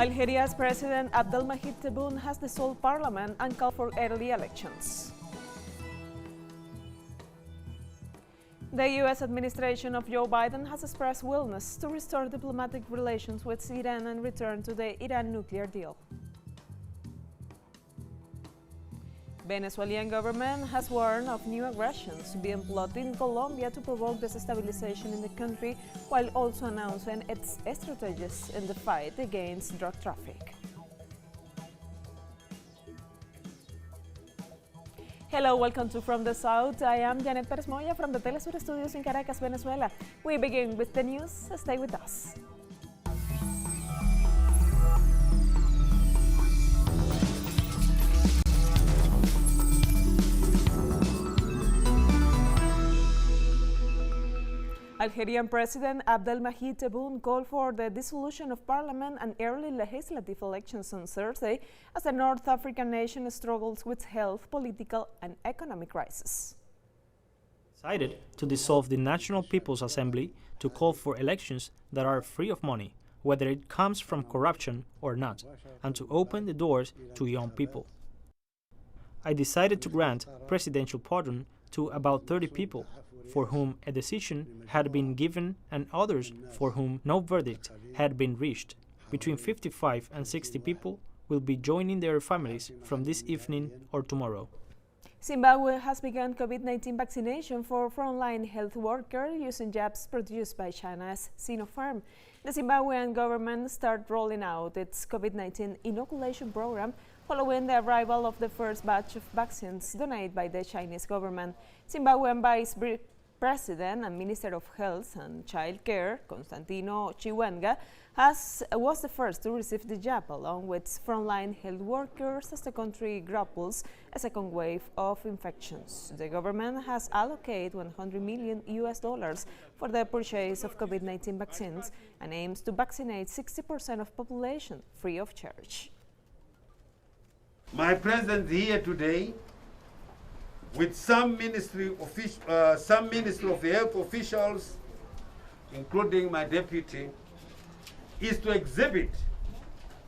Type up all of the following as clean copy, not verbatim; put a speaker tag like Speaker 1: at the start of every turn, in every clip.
Speaker 1: Algeria's President Abdelmajid Tebboune has dissolved parliament and called for early elections. The U.S. administration of Joe Biden has expressed willingness to restore diplomatic relations with Iran and return to the Iran nuclear deal. Venezuelan government has warned of new aggressions being plotted in Colombia to provoke destabilization in the country, while also announcing its strategies in the fight against drug trafficking. Hello, welcome to From the South. I am Janet Perez Moya from the teleSUR studios in Caracas, Venezuela. We begin with the news. Stay with us. Algerian President Abdelmajid Tebboune called for the dissolution of parliament and early legislative elections on Thursday as the North African nation struggles with health, political and economic crisis.
Speaker 2: Decided to dissolve the National People's Assembly to call for elections that are free of money, whether it comes from corruption or not, and to open the doors to young people. I decided to grant presidential pardon to about 30 people, for whom a decision had been given and others for whom no verdict had been reached. Between 55 and 60 people will be joining their families from this evening or tomorrow.
Speaker 1: Zimbabwe has begun COVID-19 vaccination for frontline health workers using jabs produced by China's Sinopharm. The Zimbabwean government started rolling out its COVID-19 inoculation program following the arrival of the first batch of vaccines donated by the Chinese government. Zimbabwean Vice President and Minister of Health and Child Care, Constantino Chiwenga, was the first to receive the jab, along with frontline health workers, as the country grapples a second wave of infections. The government has allocated $100 million for the purchase of COVID-19 vaccines and aims to vaccinate 60% of population free of charge.
Speaker 3: My presence here today with some ministry of health officials, including my deputy, is to exhibit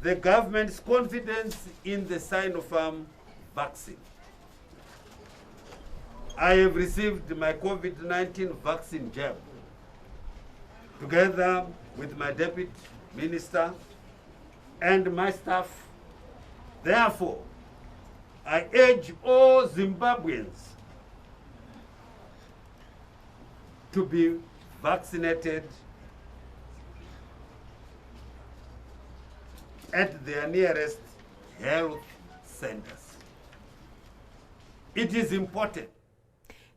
Speaker 3: the government's confidence in the Sinopharm vaccine. I have received my COVID-19 vaccine jab together with my deputy minister and my staff. Therefore, I urge all Zimbabweans to be vaccinated at their nearest health centers. It is important.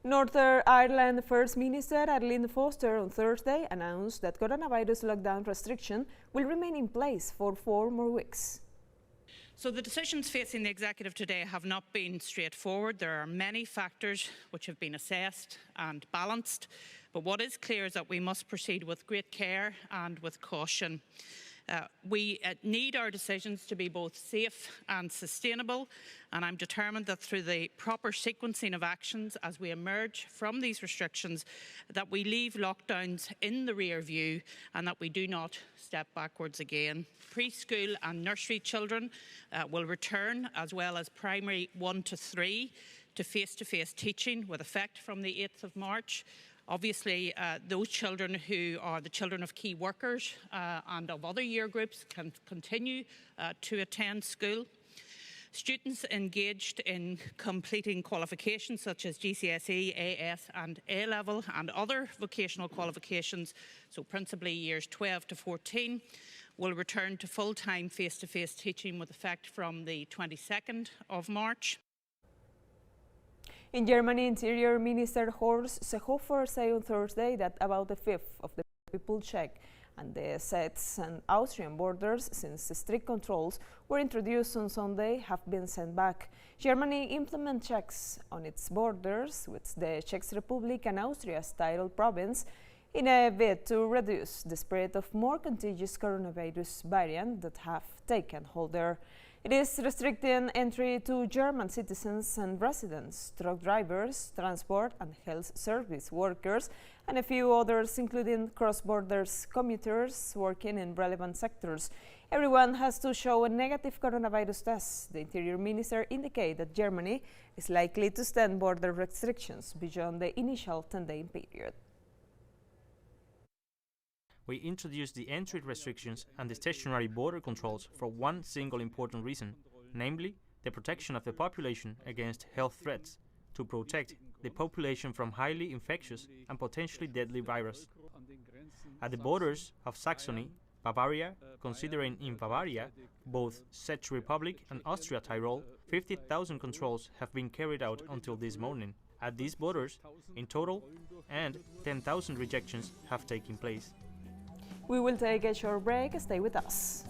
Speaker 1: Northern Ireland First Minister Arlene Foster on Thursday announced that coronavirus lockdown restriction will remain in place for 4 more weeks.
Speaker 4: So the decisions facing the Executive today have not been straightforward. There are many factors which have been assessed and balanced, but what is clear is that we must proceed with great care and with caution. We need our decisions to be both safe and sustainable, and I'm determined that through the proper sequencing of actions as we emerge from these restrictions, that we leave lockdowns in the rear view and that we do not step backwards again. Preschool and nursery children will return, as well as primary 1 to 3, to face-to-face teaching with effect from the 8th of March. Obviously, those children who are the children of key workers and of other year groups can continue to attend school. Students engaged in completing qualifications such as GCSE, AS and A-level and other vocational qualifications, so principally years 12 to 14, will return to full-time face-to-face teaching with effect from the 22nd of March.
Speaker 1: In Germany, Interior Minister Horst Seehofer said on Thursday that about a fifth of the people checked and the Czech and Austrian borders, since strict controls were introduced on Sunday, have been sent back. Germany implements checks on its borders with the Czech Republic and Austria's Tyrol province in a bid to reduce the spread of more contagious coronavirus variants that have taken hold there. It is restricting entry to German citizens and residents, truck drivers, transport and health service workers, and a few others, including cross-border commuters working in relevant sectors. Everyone has to show a negative coronavirus test. The Interior Minister indicated that Germany is likely to extend border restrictions beyond the initial 10-day period.
Speaker 2: We introduced the entry restrictions and the stationary border controls for one single important reason, namely the protection of the population against health threats, to protect the population from highly infectious and potentially deadly virus. At the borders of Saxony, Bavaria, considering in Bavaria both Czech Republic and Austria Tyrol, 50,000 controls have been carried out until this morning. At these borders, in total, and 10,000 rejections have taken place.
Speaker 1: We will take a short break. Stay with us.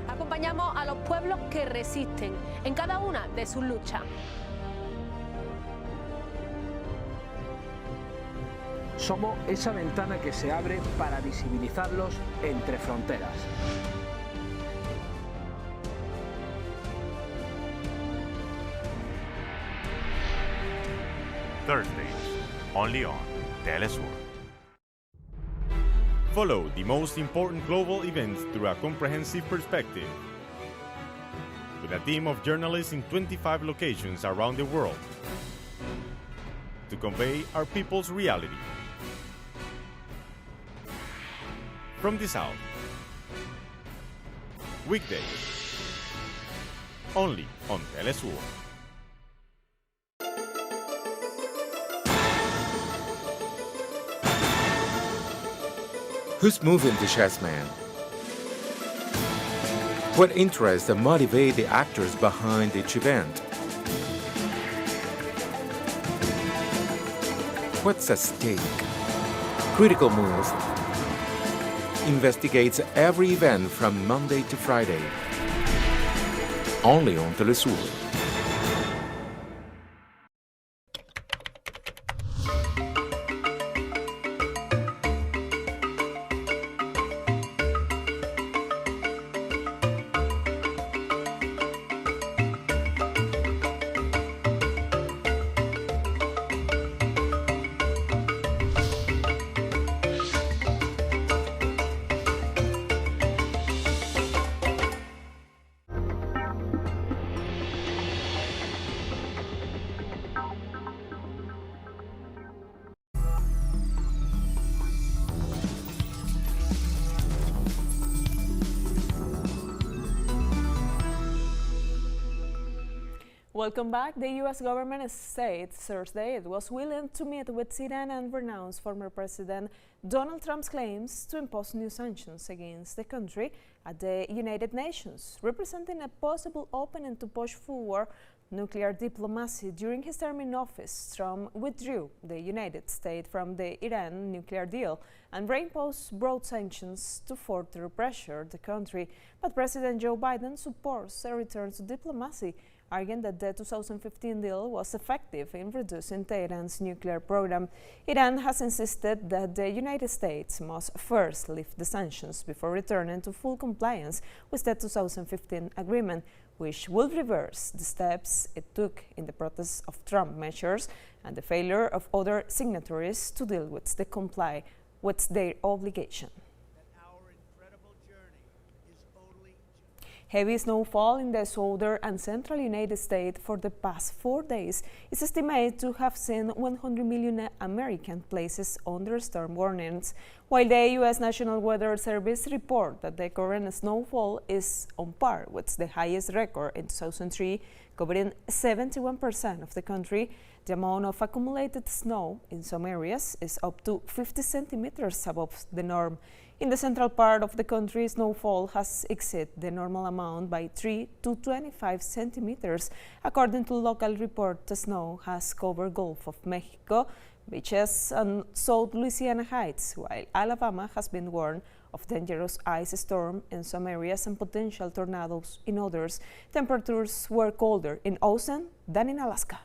Speaker 5: Acompañamos a los pueblos que resisten en cada una de sus luchas.
Speaker 6: Somos esa ventana que se abre para visibilizarlos entre fronteras.
Speaker 7: Thursdays, only on teleSUR. Follow the most important global events through a comprehensive perspective. With a team of journalists in 25 locations around the world to convey our people's reality. From the South. Weekdays. Only on teleSUR.
Speaker 8: Who's moving the chess man? What interests motivate the actors behind each event? What's at stake? Critical Move investigates every event from Monday to Friday. Only on teleSUR.
Speaker 1: Welcome back. The U.S. government said Thursday it was willing to meet with Iran and renounce former President Donald Trump's claims to impose new sanctions against the country at the United Nations, representing a possible opening to push forward nuclear diplomacy. During his term in office, Trump withdrew the United States from the Iran nuclear deal and reimposed broad sanctions to further pressure the country. But President Joe Biden supports a return to diplomacy, arguing that the 2015 deal was effective in reducing Tehran's nuclear program. Iran has insisted that the United States must first lift the sanctions before returning to full compliance with the 2015 agreement, which would reverse the steps it took in the protest of Trump measures and the failure of other signatories to deal with the comply with their obligation. Heavy snowfall in the southern and central United States for the past 4 days is estimated to have seen 100 million American places under storm warnings, while the U.S. National Weather Service reports that the current snowfall is on par with the highest record in 2003, covering 71% of the country. The amount of accumulated snow in some areas is up to 50 centimeters above the norm. In the central part of the country, snowfall has exceeded the normal amount by 3 to 25 centimeters. According to local report, the snow has covered Gulf of Mexico, beaches, and South Louisiana Heights, while Alabama has been warned of dangerous ice storm in some areas and potential tornadoes in others. Temperatures were colder in Austin than in Alaska.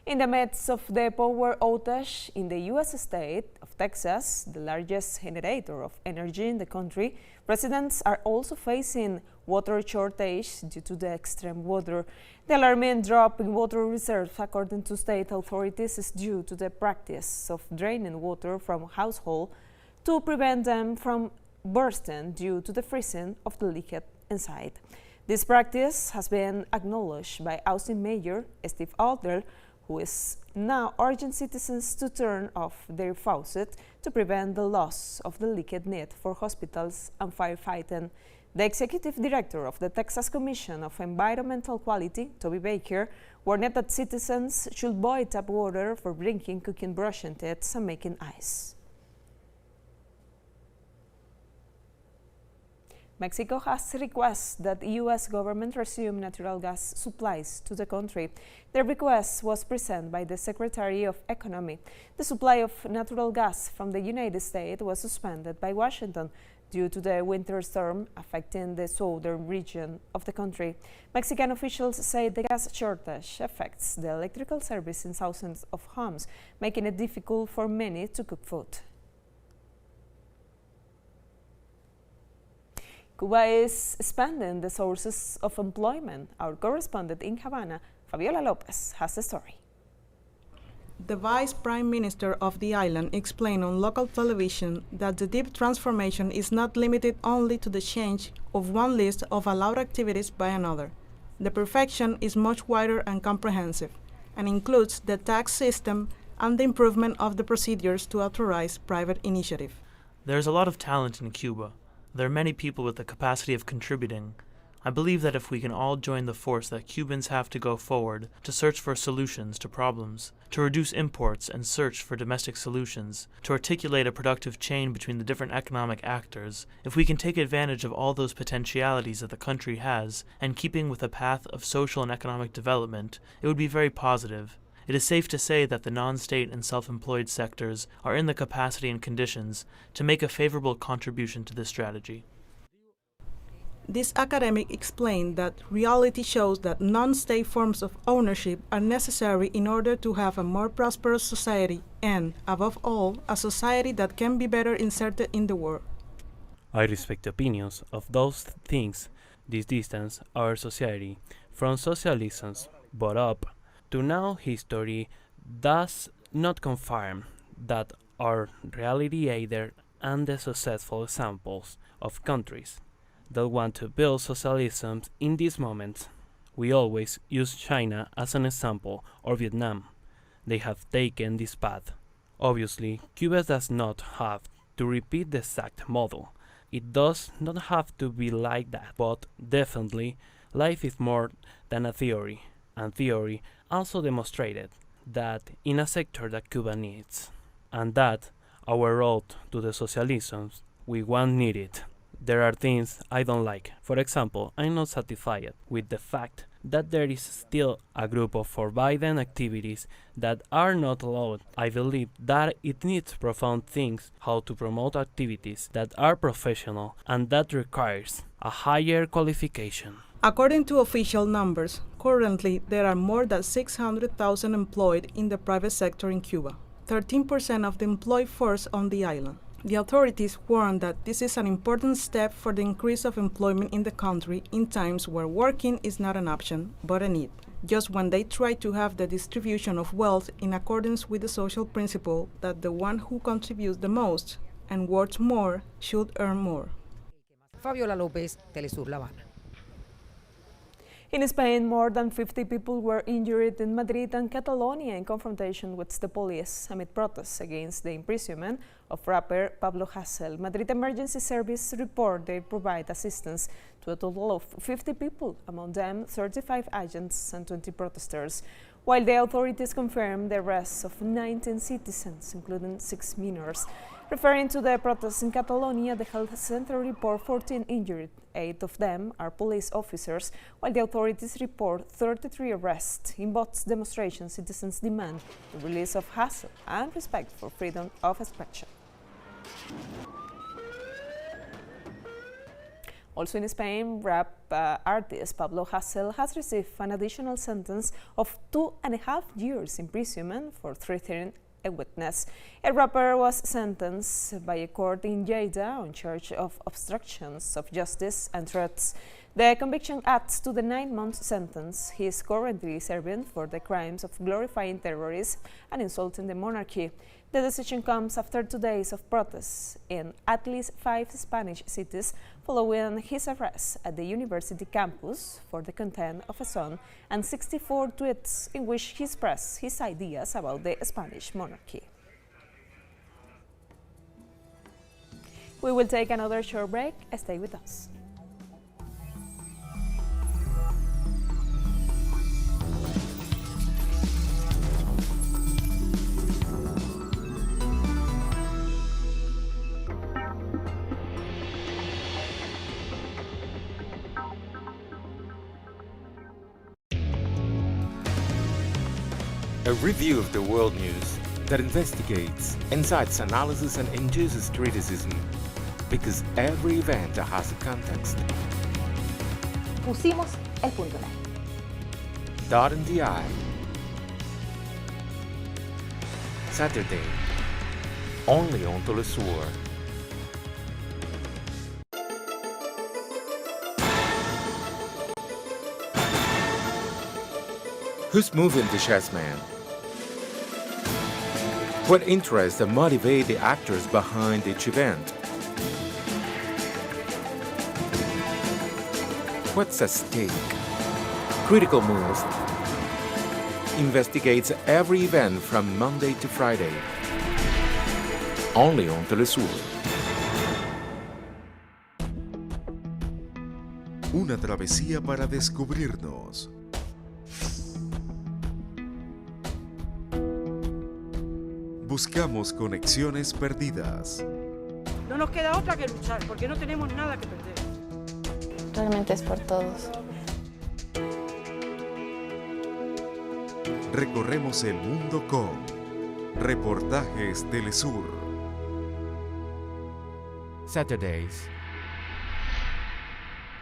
Speaker 1: In the midst of the power outage in the U.S. state of Texas, the largest generator of energy in the country, residents are also facing water shortage due to the extreme weather. The alarming drop in water reserves, according to state authorities, is due to the practice of draining water from households to prevent them from bursting due to the freezing of the liquid inside. This practice has been acknowledged by Austin Mayor Steve Adler, who is now urging citizens to turn off their faucet to prevent the loss of the liquid need for hospitals and firefighting. The executive director of the Texas Commission of Environmental Quality, Toby Baker, warned that citizens should avoid tap water for drinking, cooking, brushing teeth, and making ice. Mexico has requested that the U.S. government resume natural gas supplies to the country. The request was presented by the Secretary of Economy. The supply of natural gas from the United States was suspended by Washington due to the winter storm affecting the southern region of the country. Mexican officials say the gas shortage affects the electrical service in thousands of homes, making it difficult for many to cook food. Cuba is expanding the sources of employment. Our correspondent in Havana, Fabiola Lopez, has the story.
Speaker 9: The Vice Prime Minister of the island explained on local television that the deep transformation is not limited only to the change of one list of allowed activities by another. The perfection is much wider and comprehensive, and includes the tax system and the improvement of the procedures to authorize private initiative.
Speaker 10: There's a lot of talent in Cuba. There are many people with the capacity of contributing. I believe that if we can all join the force that Cubans have to go forward to search for solutions to problems, to reduce imports and search for domestic solutions, to articulate a productive chain between the different economic actors, if we can take advantage of all those potentialities that the country has, and keeping with a path of social and economic development, it would be very positive. It is safe to say that the non-state and self-employed sectors are in the capacity and conditions to make a favorable contribution to this strategy.
Speaker 9: This academic explained that reality shows that non-state forms of ownership are necessary in order to have a more prosperous society and, above all, a society that can be better inserted in the world.
Speaker 11: I respect the opinions of those things this distance our society from socialism's bottom-up to now history does not confirm that our reality either, and the successful examples of countries that want to build socialism in this moment. We always use China as an example, or Vietnam. They have taken this path. Obviously, Cuba does not have to repeat the exact model. It does not have to be like that, but definitely life is more than a theory, and theory also demonstrated that in a sector that Cuba needs, and that our road to the socialism we want needed. There are things I don't like. For example, I'm not satisfied with the fact that there is still a group of forbidden activities that are not allowed. I believe that it needs profound things how to promote activities that are professional and that requires a higher qualification.
Speaker 9: According to official numbers, currently there are more than 600,000 employed in the private sector in Cuba, 13% of the employed force on the island. The authorities warn that this is an important step for the increase of employment in the country in times where working is not an option, but a need, just when they try to have the distribution of wealth in accordance with the social principle that the one who contributes the most and works more should earn more.
Speaker 12: Fabiola Lopez, teleSUR, La Habana.
Speaker 1: In Spain, more than 50 people were injured in Madrid and Catalonia in confrontation with the police amid protests against the imprisonment of rapper Pablo Hasél. Madrid Emergency Service report they provide assistance to a total of 50 people, among them 35 agents and 20 protesters, while the authorities confirmed the arrest of 19 citizens, including 6 minors. Referring to the protests in Catalonia, the health center report 14 injured. 8 of them are police officers, while the authorities report 33 arrests. In both demonstrations, citizens demand the release of Hasél and respect for freedom of expression. Also in Spain, rap artist Pablo Hasél has received an additional sentence of 2.5 years imprisonment for threatening a witness. A rapper was sentenced by a court in Lleida on charge of obstructions of justice and threats. The conviction adds to the 9-month sentence he is currently serving for the crimes of glorifying terrorism and insulting the monarchy. The decision comes after 2 days of protests in at least 5 Spanish cities following his arrest at the university campus for the content of a song and 64 tweets in which he expressed his ideas about the Spanish monarchy. We will take another short break. Stay with us.
Speaker 8: A review of the world news that investigates, incites analysis and induces criticism, because every event has a context.
Speaker 13: Pusimos el punto en el.
Speaker 8: Dot in the I. Saturday, only on teleSUR. Who's moving the chess man? What interests and motivate the actors behind each event? What's at stake? Critical Move investigates every event from Monday to Friday, only on teleSUR.
Speaker 14: Una travesía para descubrirnos. Buscamos conexiones perdidas.
Speaker 15: No nos queda otra que luchar, porque no tenemos nada que perder.
Speaker 16: Realmente es por todos.
Speaker 14: Recorremos el mundo con reportajes teleSUR.
Speaker 8: Saturdays,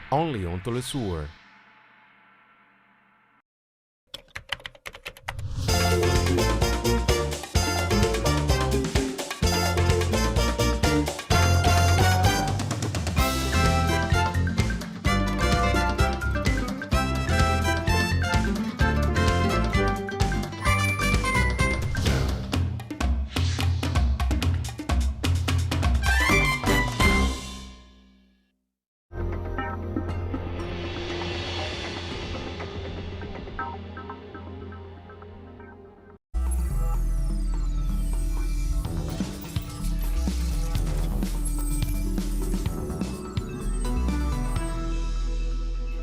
Speaker 8: only on teleSUR.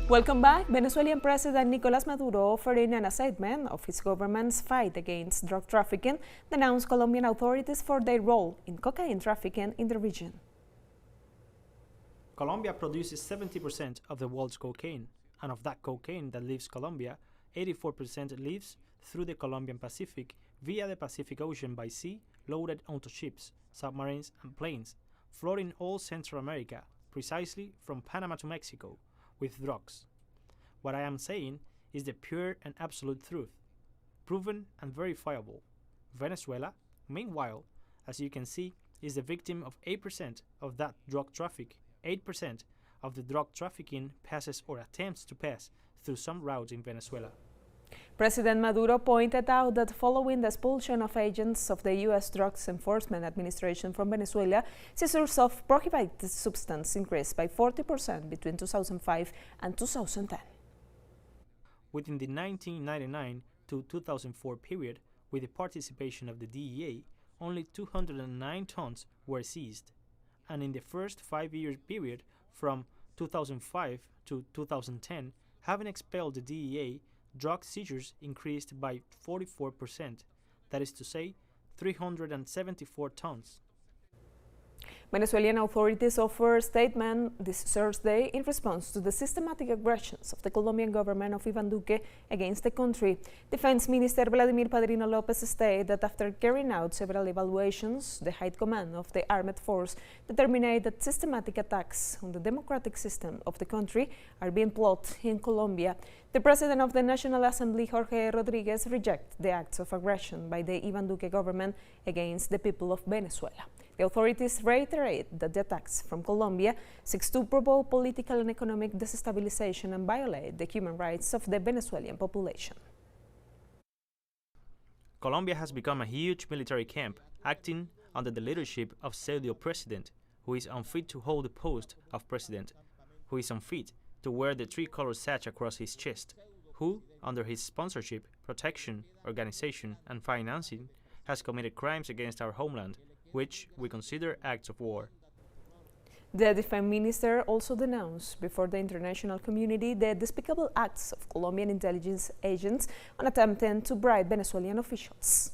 Speaker 1: Welcome back. Venezuelan President Nicolás Maduro, offering an assessment of his government's fight against drug trafficking, denounced Colombian authorities for their role in cocaine trafficking in the region.
Speaker 2: Colombia produces 70% of the world's cocaine, and of that cocaine that leaves Colombia, 84% leaves through the Colombian Pacific via the Pacific Ocean by sea, loaded onto ships, submarines, and planes, floating all Central America, precisely from Panama to Mexico, with drugs. What I am saying is the pure and absolute truth, proven and verifiable. Venezuela, meanwhile, as you can see, is the victim of 8% of that drug traffic. 8% of the drug trafficking passes or attempts to pass through some routes in Venezuela.
Speaker 1: President Maduro pointed out that following the expulsion of agents of the U.S. Drugs Enforcement Administration from Venezuela, seizures of prohibited substance increased by 40% between 2005 and 2010.
Speaker 2: Within the 1999 to 2004 period, with the participation of the DEA, only 209 tons were seized. And in the first 5-year period, from 2005 to 2010, having expelled the DEA, drug seizures increased by 44%, that is to say, 374 tons.
Speaker 1: Venezuelan authorities offer a statement this Thursday in response to the systematic aggressions of the Colombian government of Ivan Duque against the country. Defense Minister Vladimir Padrino Lopez stated that after carrying out several evaluations, the High Command of the Armed Force determined that systematic attacks on the democratic system of the country are being plotted in Colombia. The President of the National Assembly, Jorge Rodriguez, rejected the acts of aggression by the Ivan Duque government against the people of Venezuela. The authorities reiterate that the attacks from Colombia seek to provoke political and economic destabilization and violate the human rights of the Venezuelan population.
Speaker 2: Colombia has become a huge military camp, acting under the leadership of pseudo president, who is unfit to hold the post of president, who is unfit to wear the tricolor sash across his chest, who, under his sponsorship, protection, organization, and financing, has committed crimes against our homeland, which we consider acts of war.
Speaker 1: The defense minister also denounced before the international community the despicable acts of Colombian intelligence agents on attempting to bribe Venezuelan officials.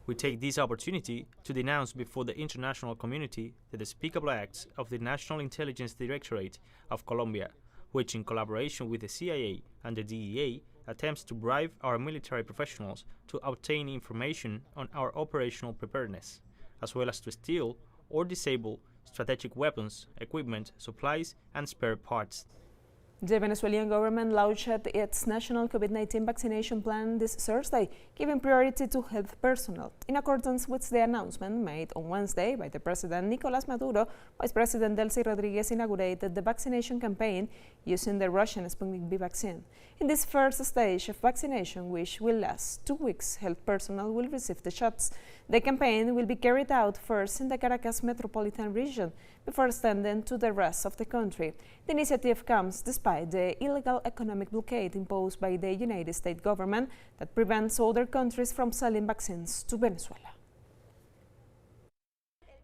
Speaker 2: We take this opportunity to denounce before the international community the despicable acts of the National Intelligence Directorate of Colombia, which in collaboration with the CIA and the DEA attempts to bribe our military professionals to obtain information on our operational preparedness, as well as to steal or disable strategic weapons, equipment, supplies, and spare parts.
Speaker 1: The Venezuelan government launched its national COVID-19 vaccination plan this Thursday, giving priority to health personnel. In accordance with the announcement made on Wednesday by the President Nicolás Maduro, Vice President Delcy Rodriguez inaugurated the vaccination campaign using the Russian Sputnik V vaccine. In this first stage of vaccination, which will last 2 weeks, health personnel will receive the shots. The campaign will be carried out first in the Caracas metropolitan region, before extending to the rest of the country. The initiative comes despite the illegal economic blockade imposed by the United States government that prevents other countries from selling vaccines to Venezuela.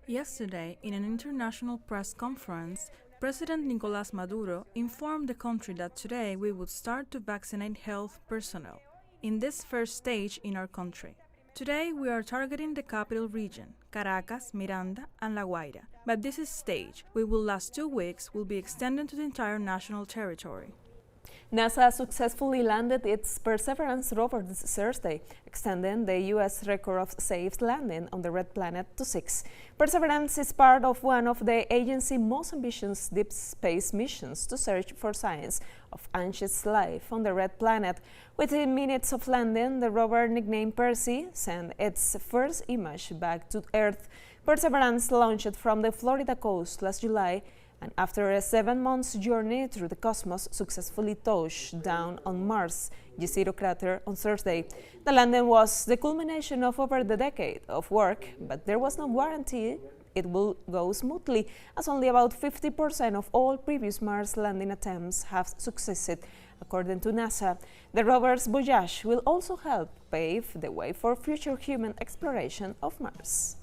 Speaker 9: Yesterday, in an international press conference, President Nicolás Maduro informed the country that today we would start to vaccinate health personnel in this first stage in our country. Today we are targeting the capital region, Caracas, Miranda, and La Guaira, but this stage, which will last 2 weeks, will be extended to the entire national territory.
Speaker 1: NASA successfully landed its Perseverance rover this Thursday, extending the U.S. record of safe landing on the Red Planet to 6. Perseverance is part of one of the agency's most ambitious deep space missions to search for signs of ancient life on the Red Planet. Within minutes of landing, the rover, nicknamed Percy, sent its first image back to Earth. Perseverance launched from the Florida coast last July, and after a 7-month journey through the cosmos, successfully touched down on Mars' Jezero crater on Thursday. The landing was the culmination of over a decade of work, but there was no guarantee it will go smoothly, as only about 50% of all previous Mars landing attempts have succeeded. According to NASA, the rover's voyage will also help pave the way for future human exploration of Mars.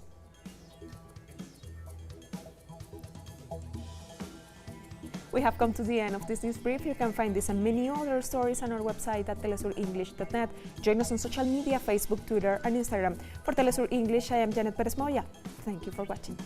Speaker 1: We have come to the end of this news brief. You can find this and many other stories on our website at telesurenglish.net. Join us on social media, Facebook, Twitter, and Instagram. For Telesur English, I am Janet Perez Moya. Thank you for watching.